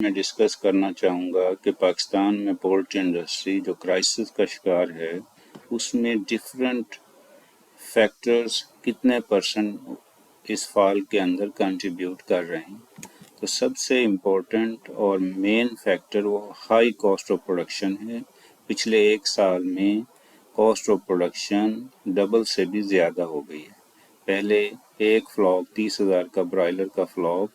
मैं डिस्कस करना चाहूँगा कि पाकिस्तान में पोल्ट्री इंडस्ट्री जो क्राइसिस का शिकार है उसमें डिफरेंट फैक्टर्स कितने परसेंट इस फॉल के अंदर कंट्रीब्यूट कर रहे हैं। तो सबसे इम्पोर्टेंट और मेन फैक्टर वो हाई कॉस्ट ऑफ प्रोडक्शन है। पिछले एक साल में कॉस्ट ऑफ प्रोडक्शन डबल से भी ज़्यादा हो गई है। पहले एक फ्लॉक 30,000 का ब्रॉयलर का फ्लॉक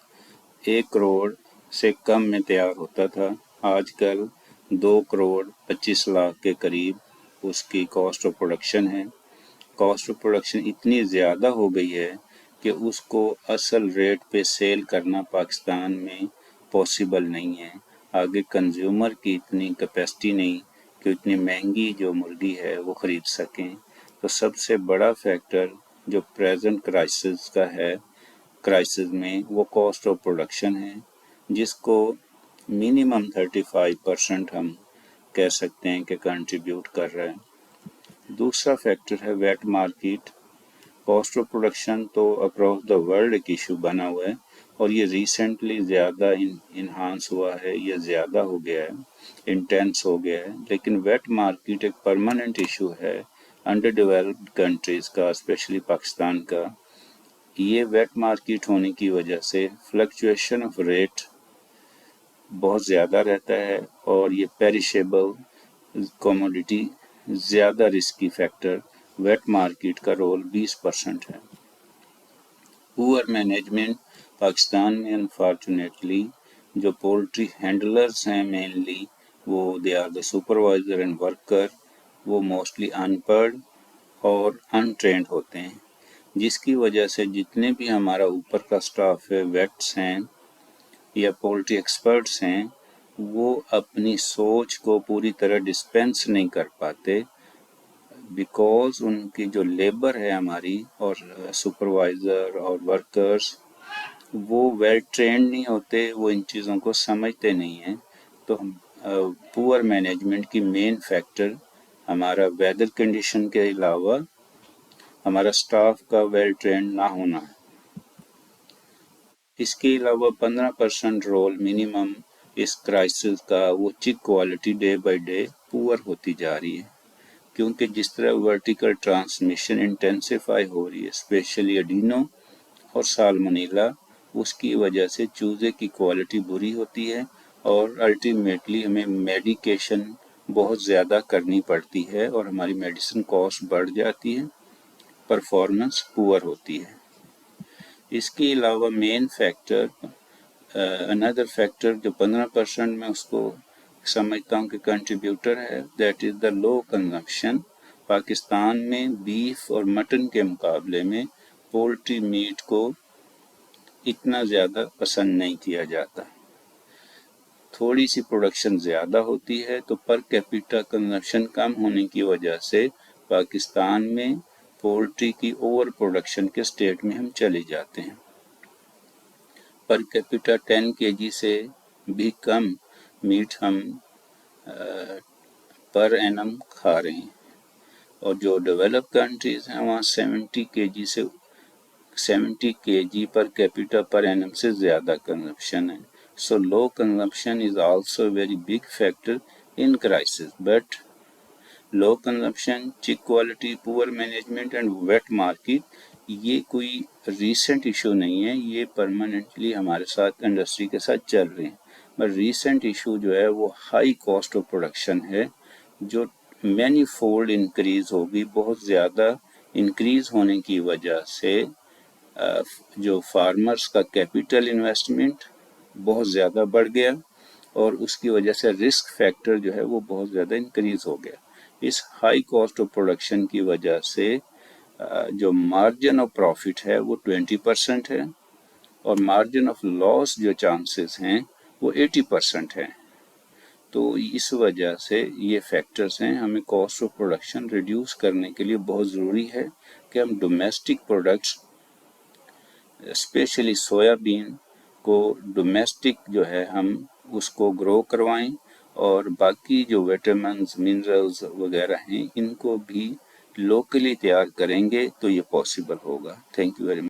1 करोड़ से कम में तैयार होता था। आजकल 2 करोड़ 25 लाख के करीब उसकी कॉस्ट ऑफ प्रोडक्शन है। कॉस्ट ऑफ प्रोडक्शन इतनी ज़्यादा हो गई है कि उसको असल रेट पे सेल करना पाकिस्तान में पॉसिबल नहीं है। आगे कंज्यूमर की इतनी कैपेसिटी नहीं कि इतनी महंगी जो मुर्गी है वो ख़रीद सकें। तो सबसे बड़ा फैक्टर जो प्रेजेंट क्राइसिस में वो कॉस्ट ऑफ प्रोडक्शन है, जिसको मिनिमम 35% हम कह सकते हैं कि कंट्रीब्यूट कर रहा है। दूसरा फैक्टर है wait market. Cost of production तो अक्रॉस द वर्ल्ड एक इशू बना हुआ है और ये रिसेंटली ज़्यादा इन्हांस हुआ है, ये ज़्यादा हो गया है, इंटेंस हो गया है। लेकिन वेट मार्केट एक परमानेंट इशू है अंडर डेवलप्ड कंट्रीज़ का, स्पेशली पाकिस्तान का। ये वेट मार्केट होने की वजह से फ्लक्चुएशन ऑफ रेट बहुत ज़्यादा रहता है और ये पेरिशेबल कमोडिटी ज़्यादा रिस्की फैक्टर वेट मार्केट का रोल 20% है। पुअर मैनेजमेंट पाकिस्तान में अनफॉर्चुनेटली जो पोल्ट्री हैंडलर्स हैं मेनली वो they are the supervisor and worker, वो मोस्टली अनपढ़ और अनट्रेंड होते हैं, जिसकी वजह से जितने भी हमारा ऊपर का स्टाफ है, वेट्स हैं या पोल्ट्री एक्सपर्ट्स हैं, वो अपनी सोच को पूरी तरह डिस्पेंस नहीं कर पाते बिकॉज उनकी जो लेबर है हमारी और सुपरवाइज़र और वर्कर्स वो वेल ट्रेंड नहीं होते, वो इन चीज़ों को समझते नहीं हैं। तो पुअर मैनेजमेंट की मेन फैक्टर हमारा वेदर कंडीशन के अलावा हमारा स्टाफ का वेल ट्रेंड ना होना है। इसके अलावा 15% रोल मिनिमम इस क्राइसिस का वो चिक quality day by day poor होती जा रही है, क्योंकि जिस तरह वर्टिकल ट्रांसमिशन इंटेंसिफाई हो रही है, स्पेशली एडिनो और साल्मोनेला, उसकी वजह से चूज़े की क्वालिटी बुरी होती है और अल्टीमेटली हमें मेडिकेशन बहुत ज़्यादा करनी पड़ती है और हमारी मेडिसिन कॉस्ट बढ़ जाती है, परफॉर्मेंस पुअर होती है। इसके अलावा मेन फैक्टर अनदर फैक्टर जो 15% में उसको समझता हूँ कि कंट्रीब्यूटर है, that is the low consumption. Pakistan में बीफ और मटन के मुकाबले में पोल्ट्री मीट को इतना ज़्यादा पसंद नहीं किया जाता। थोड़ी सी प्रोडक्शन ज़्यादा होती है तो पर कैपिटा कंजम्पशन कम होने की वजह से पाकिस्तान में पोल्ट्री की ओवर प्रोडक्शन के स्टेट में हम चले जाते हैं। पर कैपिटा 10 kg से भी कम मीट हम पर एनम खा रहे हैं और जो डेवलप कंट्रीज़ हैं वहाँ 70 kg per capita per annum से ज़्यादा कंजम्पशन है। So low consumption is also a very big factor in crisis, but low consumption, cheap quality, poor management and wet market ये कोई recent issue नहीं है, ये permanently हमारे साथ इंडस्ट्री के साथ चल रहे हैं। पर recent issue जो है वो high cost of production है, जो many fold increase होगी, बहुत ज़्यादा increase होने की वजह से जो फार्मर्स का कैपिटल इन्वेस्टमेंट बहुत ज़्यादा बढ़ गया और उसकी वजह से रिस्क फैक्टर जो है वो बहुत ज़्यादा इंक्रीज़ हो गया। इस हाई कॉस्ट ऑफ प्रोडक्शन की वजह से जो मार्जिन ऑफ प्रॉफिट है वो 20% है और मार्जिन ऑफ लॉस जो चांसेस हैं वो 80% हैं। तो इस वजह से ये फैक्टर्स हैं, हमें कॉस्ट ऑफ प्रोडक्शन रिड्यूस करने के लिए बहुत ज़रूरी है कि हम डोमेस्टिक प्रोडक्ट्स स्पेशली सोयाबीन को डोमेस्टिक जो है हम उसको ग्रो करवाएं और बाकी जो विटामिन्स मिनरल्स वगैरह हैं इनको भी लोकली तैयार करेंगे तो ये पॉसिबल होगा। Thank you very much.